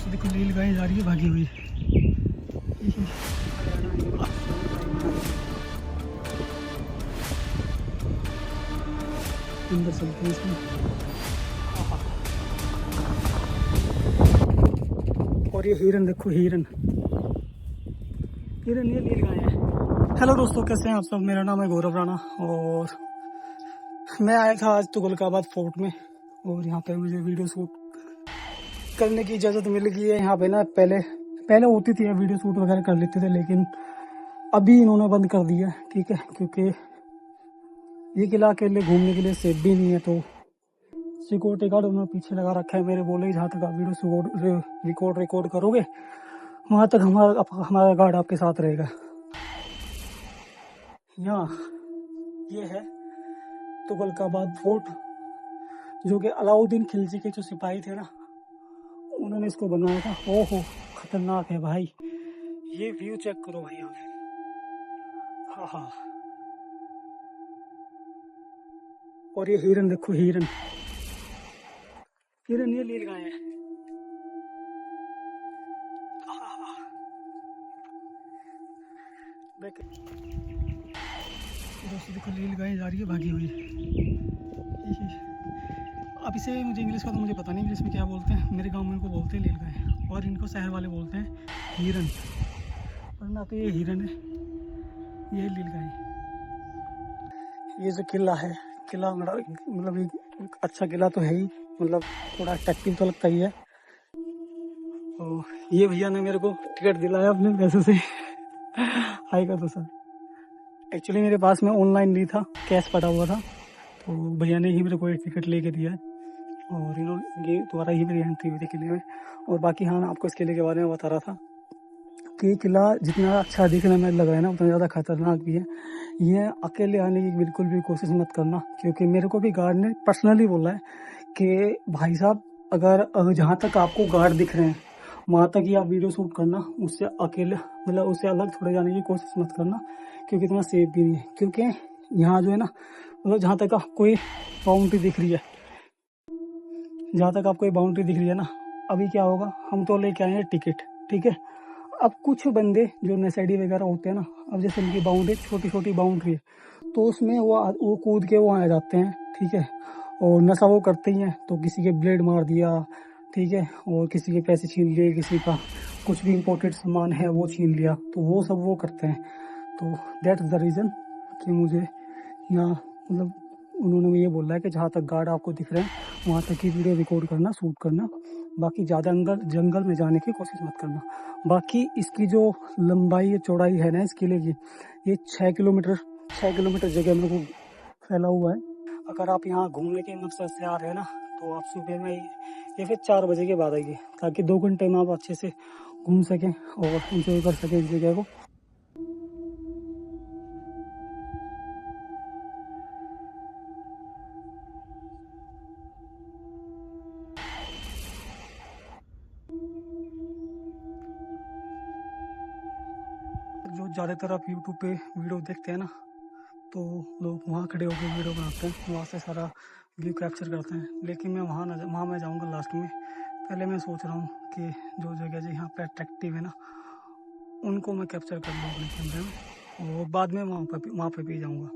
दोस्तों देखो नील गाय जा रही है भागी हुई। अंदर चलते हैं इसमें। और ये हिरन देखो, हिरन हिरन ये नील गाय है। हेलो दोस्तों, कैसे हैं आप सब। मेरा नाम है गौरव राणा और मैं आया था आज तुगलकाबाद फोर्ट में और यहाँ पे मुझे वीडियो शूट करने की इजाज़त मिल गई है। यहाँ पे ना पहले होती थी वीडियो शूट वगैरह कर लेते थे, लेकिन अभी इन्होंने बंद कर दिया, ठीक है, क्योंकि ये किला अकेले घूमने के लिए सेफ भी नहीं है। तो सिक्योरिटी गार्ड उन्होंने पीछे लगा रखा है। मेरे बोले जहाँ तक आप वीडियो रिकॉर्ड करोगे वहाँ तक हमारा गार्ड आपके साथ रहेगा। यहाँ ये है तुगलकाबाद फोर्ट, जो कि अलाउद्दीन खिलजी के जो सिपाही थे ना, उन्होंने इसको बनवाया था। ओहो खतरनाक है भाई, ये व्यू चेक करो भाई यहाँ पे। हाँ हाँ, और ये हिरन देखो, हिरन हिरन ये नील गाय है। दोस्तों देखो नील गाय जा रही है भागी हुई। अब इसे मुझे इंग्लिश का तो मुझे पता नहीं, इंग्लिश में क्या बोलते हैं। मेरे गांव में इनको बोलते हैं नील गाय और इनको शहर वाले बोलते हैं हिरन। पर ना तो ये हिरन है, ये नील गाय। ये जो किला है, किला मतलब एक अच्छा किला तो है ही, मतलब थोड़ा अट्रैक्टिव तो लगता ही है। और ये भैया ने मेरे को टिकट दिलाया अपने पैसे से। हाई का तो सर, एक्चुअली मेरे पास में ऑनलाइन नहीं था, कैश पड़ा हुआ था, तो भैया ने ही मेरे को एक टिकट लेके दिया है और इन्होंने ये द्वारा ही मेरी एंट्री हुई थी किले में। और बाकी हाँ, मैं आपको इस किले के बारे में बता रहा था कि किला जितना अच्छा दिखने में लग रहा है ना, उतना ज़्यादा खतरनाक भी है। ये अकेले आने की बिल्कुल भी कोशिश मत करना, क्योंकि मेरे को भी गार्ड ने पर्सनली बोला है कि भाई साहब, अगर जहाँ तक आपको गार्ड दिख रहे हैं वहाँ तक ही आप वीडियो शूट करना, उससे अकेले मतलब उससे अलग थोड़े जाने की कोशिश मत करना, क्योंकि इतना सेफ भी नहीं है। क्योंकि यहाँ जो है ना, मतलब जहाँ तक कोई बाउंड्री दिख रही है, जहाँ तक आपको ये बाउंड्री दिख रही है ना, अभी क्या होगा, हम तो लेके आए हैं टिकट, ठीक है। अब कुछ बंदे जो नशेड़ी वगैरह होते हैं ना, अब जैसे उनकी बाउंड्री छोटी छोटी बाउंड्री है, तो उसमें वो कूद के वो आ जाते हैं, ठीक है। और नशा वो करते ही हैं, तो किसी के ब्लेड मार दिया, ठीक है, और किसी के पैसे छीन लिए, किसी का कुछ भी इम्पोर्टेड सामान है वो छीन लिया, तो वो सब वो करते हैं। तो दैट इज़ द रीज़न कि मुझे यहाँ मतलब उन्होंने ये बोला है कि जहाँ तक गार्ड आपको दिख रहे हैं वहाँ तक ही वीडियो रिकॉर्ड करना, शूट करना, बाकी ज़्यादा अंदर जंगल में जाने की कोशिश मत करना। बाकी इसकी जो लंबाई या चौड़ाई है ना इस किले की, ये 6 किलोमीटर जगह में वो फैला हुआ है। अगर आप यहाँ घूमने के मकसद से आ रहे हैं ना, तो आप सुबह में या फिर 4 बजे के बाद आइए, ताकि 2 घंटे में आप अच्छे से घूम सकें और एंजॉय कर सकें इस जगह को। जो ज़्यादातर आप यूट्यूब पे वीडियो देखते हैं ना, तो लोग वहाँ खड़े होकर वीडियो बनाते हैं, वहाँ से सारा व्यू कैप्चर करते हैं। लेकिन मैं वहाँ मैं जाऊँगा लास्ट में। पहले मैं सोच रहा हूँ कि जो जगह जो यहाँ पे अट्रैक्टिव है ना, उनको मैं कैप्चर कर लूँ अपने कैमरे में, और बाद में वहाँ पे भी जाऊँगा।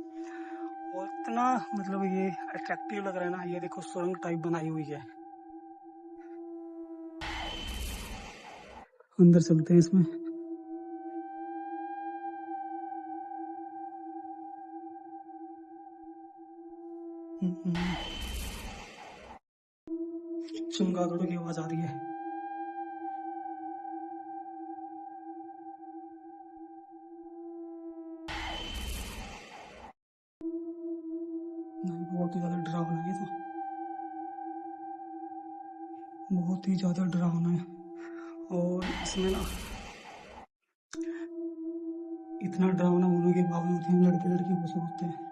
और इतना मतलब ये अट्रैक्टिव लग रहा है ना, ये देखो सुरंग टाइप बनाई हुई है। अंदर चलते हैं इसमें। चमगादड़ों की आवाज आ रही है। बहुत ही ज्यादा डरावना है, तो बहुत ही ज्यादा डरावना है। और इसमें ना इतना डरावना होने के बावजूद हम लड़के लड़की घुसे होते हैं।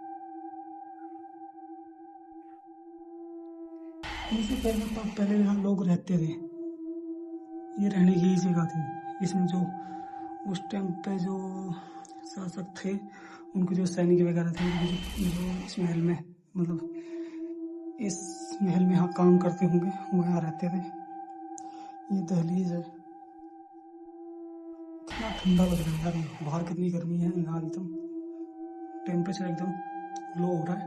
इससे पहले यहाँ लोग रहते थे, ये रहने की ही जगह थी। इसमें जो उस टाइम पे जो शासक थे, उनके जो सैनिक वगैरह थे, जो इस महल में मतलब इस महल में यहाँ काम करते होंगे, वो यहाँ रहते थे। ये दहलीज है। कितना ठंडा लग रहा है यार, बाहर कितनी गर्मी है, यहाँ एकदम टेम्परेचर एकदम लो हो रहा है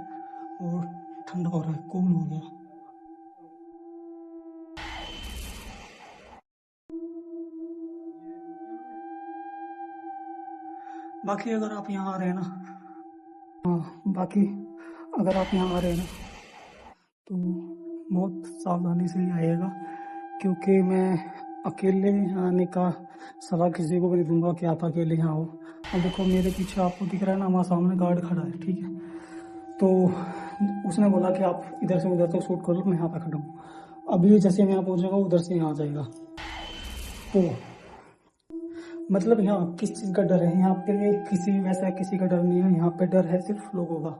और ठंडा हो रहा है, कूल हो गया। बाकी अगर आप यहाँ आ रहे हैं ना, हाँ बाकी अगर आप यहाँ आ रहे हैं ना तो बहुत सावधानी से ही आइएगा, क्योंकि मैं अकेले आने का सलाह किसी को भी नहीं दूंगा कि आप अकेले यहाँ आओ। अब देखो मेरे पीछे आपको दिख रहा है ना, हमारे सामने गार्ड खड़ा है, ठीक है। तो उसने बोला कि आप इधर से उधर तक शूट करो, मैं यहाँ पे खड़ा हूँ। अभी जैसे मैं यहाँ पहुँचूंगा उधर से यहाँ आ जाएगा। तो मतलब यहाँ किस चीज़ का डर है, यहाँ पे किसी वैसा किसी का डर नहीं है। यहाँ पे डर है सिर्फ लोगों का,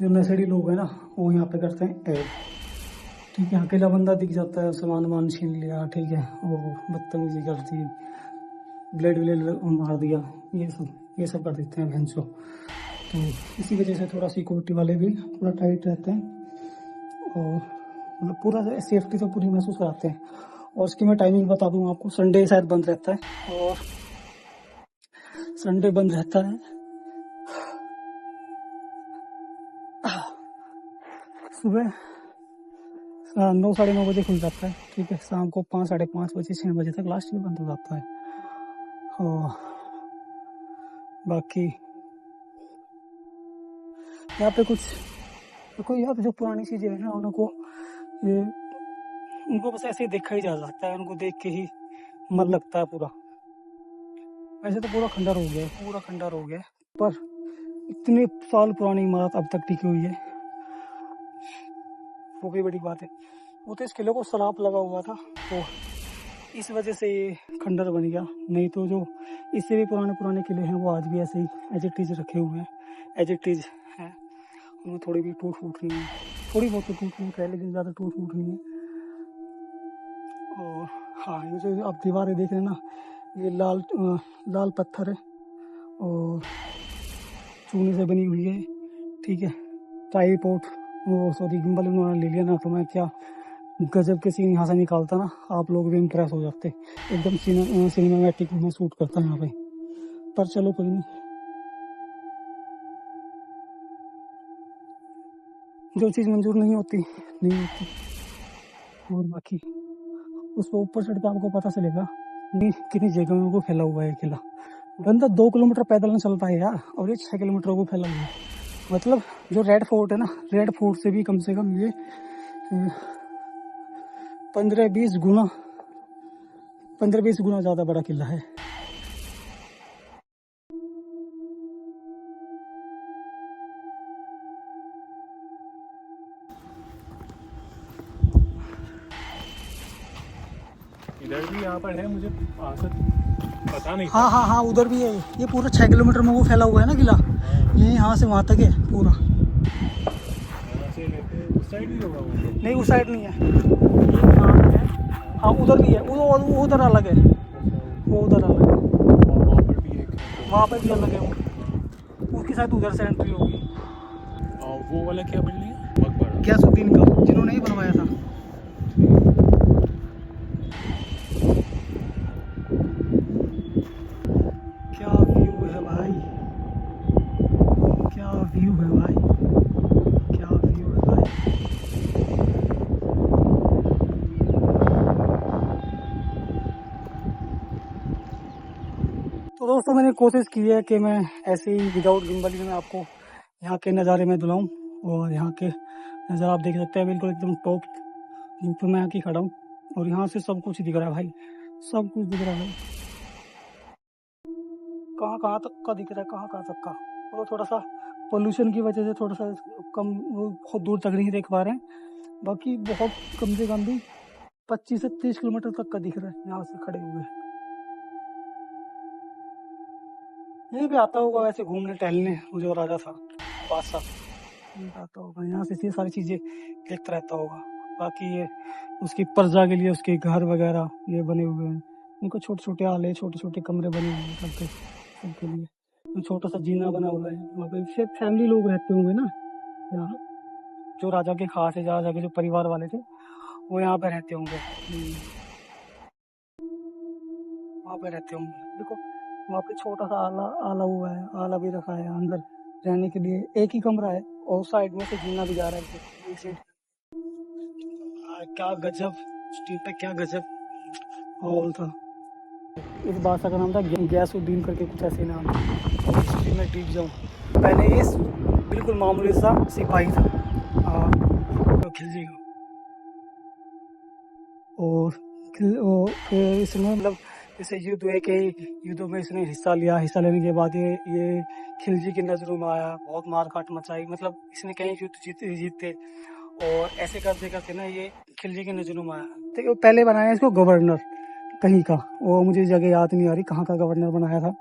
जो नशेड़ी लोग हैं ना वो यहाँ पे करते हैं ऐड, ठीक है। अकेला बंदा दिख जाता है, सामान वामान छीन लिया, ठीक है, वो बदतमीजी कर दी, ब्लेड व्लेड मार दिया, ये सब कर देते हैं भैंसो। तो इसी वजह से थोड़ा सिक्योरिटी वाले भी पूरा टाइट रहते हैं और मतलब पूरा सेफ्टी तो पूरी महसूस कराते हैं। और उसकी मैं टाइमिंग बता दूँ आपको, संडे शायद बंद रहता है, और संडे बंद रहता है सुबह 9 साढ़े 9 बजे खुल जाता है, ठीक है। शाम को 5 साढ़े 5 बजे 6 बजे तक लास्ट में बंद हो जाता है। और बाकी यहाँ पे कुछ कोई यहाँ पे जो पुरानी चीज़ें हैं ना उनको ये उनको बस ऐसे ही देखा ही जा सकता है, उनको देख के ही मन लगता है पूरा। वैसे तो पूरा खंडर हो गया है, पूरा खंडर हो गया है, पर इतने साल पुरानी इमारत अब तक टिकी हुई है, वो भी बड़ी बात है। वो तो इस किले को सराप लगा हुआ था, तो इस वजह से ये खंडर बन गया। नहीं तो जो इससे भी पुराने पुराने किले हैं वो आज भी ऐसे ही एज इट इज रखे हुए हैं, एज इट इज हैं। उनमें थोड़ी भी टूट फूट नहीं है, थोड़ी बहुत तो टूट फूट है लेकिन ज़्यादा टूट फूट नहीं है। और हाँ, ये जो आप दीवारें देख रहे हैं ना, ये लाल पत्थर है और चूने से बनी हुई है, ठीक है। ट्राईपॉड वो सॉरी गिम्बल उन्होंने ले लिया ना, तो मैं क्या गजब के सीन यहाँ से निकालता ना, आप लोग भी इम्प्रेस हो जाते। एकदम सिनेमैटिक में शूट करता है यहाँ पे। पर चलो कोई नहीं, जो चीज़ मंजूर नहीं होती नहीं होती। और बाकी उस पर ऊपर चढ़ के आपको पता चलेगा कि कितनी जगहों को फैला हुआ है किला। बंदा 2 किलोमीटर पैदल न चल पाए यार, और ये 6 किलोमीटर को फैला हुआ है। मतलब जो रेड फोर्ट है ना, रेड फोर्ट से भी कम से कम ये 15-20 गुना 15-20 गुना ज़्यादा बड़ा किला है। इधर भी यहाँ पर है, मुझे पता नहीं। हाँ हाँ हाँ, उधर भी है। ये पूरा 6 किलोमीटर में वो फैला हुआ है ना किला, ये यहाँ से वहाँ तक है पूरा। यहाँ से लेके उस साइड ही होगा वो? नहीं उस साइड नहीं है, ये यहाँ पे है। हाँ उधर भी है, वो उधर अलग है, वो उधर अलग है। और वहाँ पर भी एक, वहाँ पर भी अलग है, वो उसकी शायद उधर से एंट्री होगी। और वो वाला क्या बिल्डिंग है? मकबरा गयासुद्दीन का, जिन्होंने ही बनवाया था। क्या व्यू है भाई, क्या व्यू है भाई, क्या व्यू है भाई। तो दोस्तों मैंने कोशिश की है कि मैं ऐसे ही विदाउट गिम्बल में आपको यहाँ के नज़ारे में दिलाऊं। और यहाँ के नज़ारा आप देख सकते हैं, बिल्कुल एकदम टॉप पर मैं आके खड़ा हूँ और यहाँ से सब कुछ दिख रहा है भाई, सब कुछ दिख रहा है। कहाँ कहाँ तक का दिख रहा है, कहाँ कहाँ तक का। और थोड़ा सा पोल्यूशन की वजह से थोड़ा सा कम, वो बहुत दूर तक नहीं देख पा रहे हैं। बाकी बहुत कम से कम भी 25 से 30 किलोमीटर तक का दिख रहा है यहाँ से खड़े हुए। यहीं पे आता होगा वैसे घूमने टहलने, जो राजा था बादशाह, यहीं पे आता होगा, यहाँ से ये सारी चीज़ें देखता रहता होगा। बाकी ये उसकी प्रजा के लिए उसके घर वगैरह ये बने हुए हैं, उनको छोटे छोटे आले छोटे छोटे कमरे बने हुए हैं सबके सबके लिए। छोटा सा जीना बना हुआ है, वहाँ पे सिर्फ फैमिली लोग रहते होंगे ना यहाँ, जो राजा के खास है, राजा के जो परिवार वाले थे वो यहाँ पे रहते होंगे। वहाँ पे रहते होंगे। देखो वहाँ पे छोटा सा आला आला हुआ है, आला भी रखा है अंदर रहने के लिए। एक ही कमरा है और साइड में से जीना भी जा रहा है इसे। क्या गजब स्ट्रीट पे, क्या गजब हॉल था। इस बादशाह का नाम था गयासुद्दीन करके कुछ ऐसे नाम था। और हिस्ट्री में डीप जाऊँ, पहले ये बिल्कुल मामूली सा सिपाही था तो खिलजी का। और फिर इसने मतलब जैसे युद्ध हुए, कई युद्धों में इसने हिस्सा लिया। हिस्सा लेने के बाद ये खिलजी की नज़रों में आया, बहुत मार काट मचाई। मतलब इसने कई युद्ध जीते और ऐसे करते करते ना ये खिलजी की नज़रों में आया। तो पहले बनाया इसको गवर्नर कहीं का, वो मुझे जगह याद नहीं आ रही कहाँ का गवर्नर बनाया था।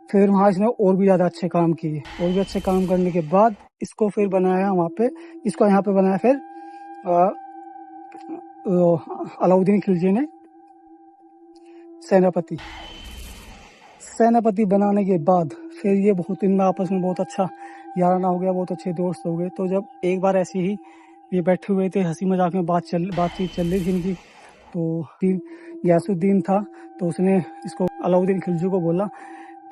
फिर वहाँ इसने और भी ज़्यादा अच्छे काम किए, और भी अच्छे काम करने के बाद इसको फिर बनाया वहाँ पे, इसको यहाँ पे बनाया फिर अलाउद्दीन खिलजी ने सेनापति। सेनापति बनाने के बाद फिर ये बहुत इनमें आपस में बहुत अच्छा याराना हो गया, बहुत अच्छे दोस्त हो गए। तो जब एक बार ऐसे ही ये बैठे हुए थे, हंसी मजाक में बातचीत चल रही थी इनकी, तो फिर गयासुद्दीन था तो उसने इसको अलाउद्दीन खिलजी को बोला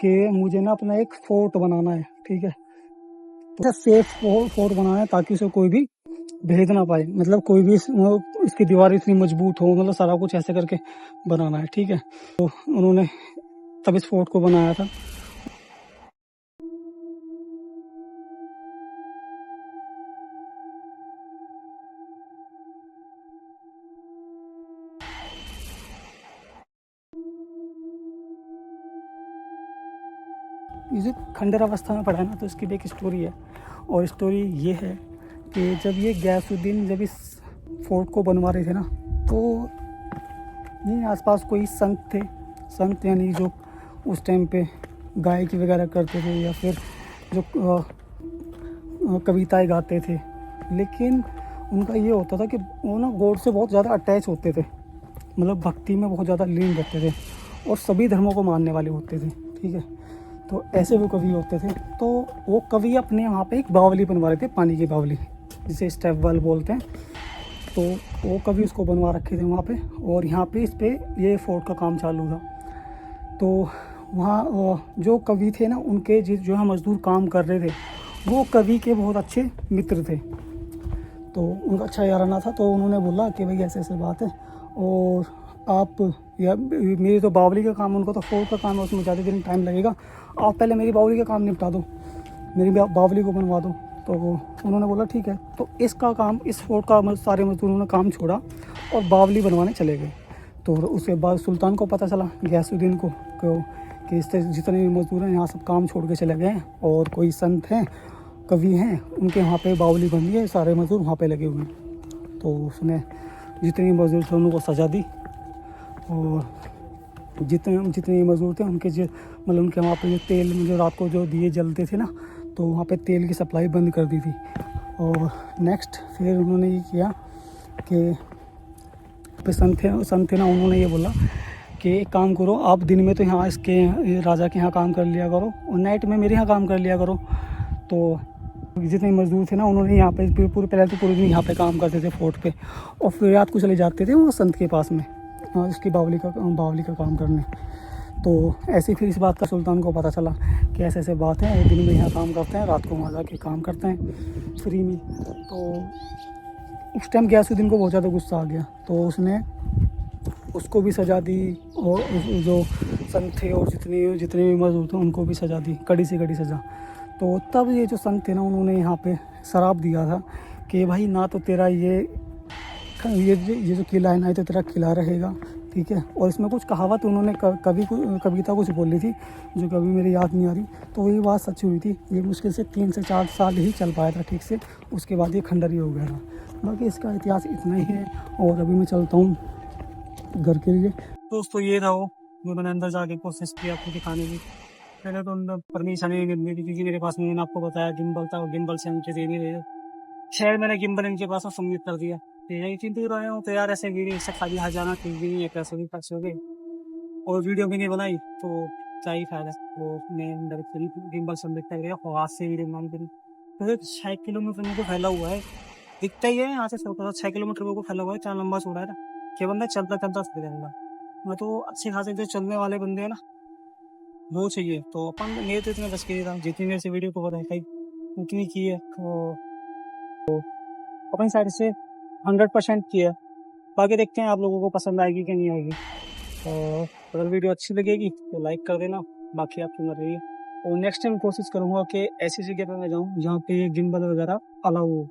कि मुझे ना अपना एक फोर्ट बनाना है, ठीक है, तो सेफ फोर्ट बनाना है ताकि उसे कोई भी भेद ना पाए। मतलब कोई भी इसकी दीवार इतनी मजबूत हो, मतलब सारा कुछ ऐसे करके बनाना है, ठीक है। तो उन्होंने तब इस फोर्ट को बनाया था। ये जो खंडर अवस्था में पड़ा है ना, तो इसकी भी एक स्टोरी है। और स्टोरी ये है कि जब ये गयासुद्दीन जब इस फोर्ट को बनवा रहे थे ना, तो यहीं आसपास कोई संत थे। संत यानी जो उस टाइम पे गायकी वगैरह करते थे या फिर जो कविताएं गाते थे। लेकिन उनका ये होता था कि वो ना गॉड से बहुत ज़्यादा अटैच होते थे, मतलब भक्ति में बहुत ज़्यादा लीन रहते थे और सभी धर्मों को मानने वाले होते थे, ठीक है। तो ऐसे वो कवि होते थे। तो वो कवि अपने वहाँ पे एक बावली बनवा रहे थे, पानी की बावली जिसे स्टेप वेल बोलते हैं। तो वो कवि उसको बनवा रखे थे वहाँ पे, और यहाँ पे इस पे ये फोर्ट का काम चालू था। तो वहाँ जो कवि थे ना, उनके जो है मजदूर काम कर रहे थे, वो कवि के बहुत अच्छे मित्र थे। तो उनका अच्छा याराना था। तो उन्होंने बोला कि भाई ऐसे ऐसे बात है, और आप या मेरी तो बावली का काम, उनको तो फोर्ट का काम है, उसमें ज़्यादा दिन टाइम लगेगा, आप पहले मेरी बावली का काम निपटा दो, मेरी बावली को बनवा दो। तो उन्होंने बोला ठीक है। तो इसका काम, इस फोर्ट का सारे मजदूरों ने काम छोड़ा और बावली बनवाने चले गए। तो उसके बाद सुल्तान को पता चला, गयासुद्दीन को, कि इस तरह जितने भी मजदूर हैं यहाँ सब काम छोड़ के चले गए हैं, और कोई संत हैं, कवि हैं, उनके वहाँ पे बावली बन रही है, सारे मजदूर वहाँ पे लगे हुए हैं। तो उसने जितने मजदूर थे उनको सजा दी, और जितने मजदूर थे उनके मतलब उनके वहाँ पे जो तेल, जो रात को जो दिए जलते थे ना, तो वहाँ पे तेल की सप्लाई बंद कर दी थी। और नेक्स्ट फिर उन्होंने ये किया कि संत थे ना, उन्होंने ये बोला कि एक काम करो, आप दिन में तो यहाँ इसके राजा के यहाँ काम कर लिया करो, और नाइट में मेरे यहाँ काम कर लिया करो। तो जितने मजदूर थे ना, उन्होंने यहाँ पे पहले तो पूरे दिन यहाँ पे काम करते थे फोर्ट पे, और फिर रात को चले जाते थे वो संत के पास में उसकी बावली का काम करने। तो ऐसे फिर इस बात का सुल्तान को पता चला कि ऐसे ऐसे बात है, दिन में यहाँ काम करते हैं, रात को वहाँ जाके काम करते हैं फ्री में। तो उस टाइम गयासुद्दीन को बहुत ज़्यादा गुस्सा आ गया, तो उसने उसको भी सजा दी, और जो संत थे और जितने भी मजदूर थे उनको भी सजा दी, कड़ी से कड़ी सज़ा। तो तब ये जो संत थे ना, उन्होंने यहाँ पे शराप दिया था कि भाई ना तो तेरा ये जो किला है, ना ही तो तेरा किला रहेगा, ठीक है। और इसमें कुछ कहावत उन्होंने कविता कुछ बोली थी, जो कभी मेरी याद नहीं आ रही। तो वही बात सच हुई थी। ये मुश्किल से 3 से 4 साल ही चल पाया था ठीक से, उसके बाद ये खंडर ही हो गया था। बाकी इसका इतिहास इतना ही है। और अभी मैं चलता हूँ घर के लिए। दोस्तों ये था वो, जो मैंने अंदर जाके कोशिश की आपको दिखाने की। पहले तो अंदर परमिशन नहीं मिली थी, क्योंकि मेरे पास, मैंने आपको बताया गिम्बल था, और गिम्बल से मुझे दे नहीं रहे। शायद मैंने गिम्बल इनके पास सबमिट कर दिया। तो यही चीज दूर आया हूँ, तो यार ऐसे वीडियो से खाली आ जाना ठीक भी नहीं है, पैसे भी खर्च हो गए और वीडियो भी नहीं बनाई, तो क्या ही फायदा। वो मैं अंदर गिम्बल सबमिट कर गया, हाथ से वीडियो बना करी। तो 6 किलोमीटर मेरे को फैला हुआ है, दिखता ही है यहाँ से, 6 किलोमीटर मेरे को फैला हुआ है, क्या लंबा छोड़ा है ना, कि बंदा चलता चलता सो जाएगा। मैं तो अच्छे खासे जो चलने वाले बंदे हैं ना वो चाहिए। तो अपन मेरे तो इतने बस के था, जितनी मेरे से वीडियो को बनाई उतनी की है, तो अपनी साइड से 100% की है। बाकी देखते हैं आप लोगों को पसंद आएगी कि नहीं आएगी। तो अगर वीडियो अच्छी लगेगी तो लाइक कर देना, बाकी आपकी मर्जी है। और नेक्स्ट टाइम कोशिश करूँगा कि ऐसी जगह पर मैं जाऊँ जहाँ पे गिम्बल वगैरह अलाउ हो।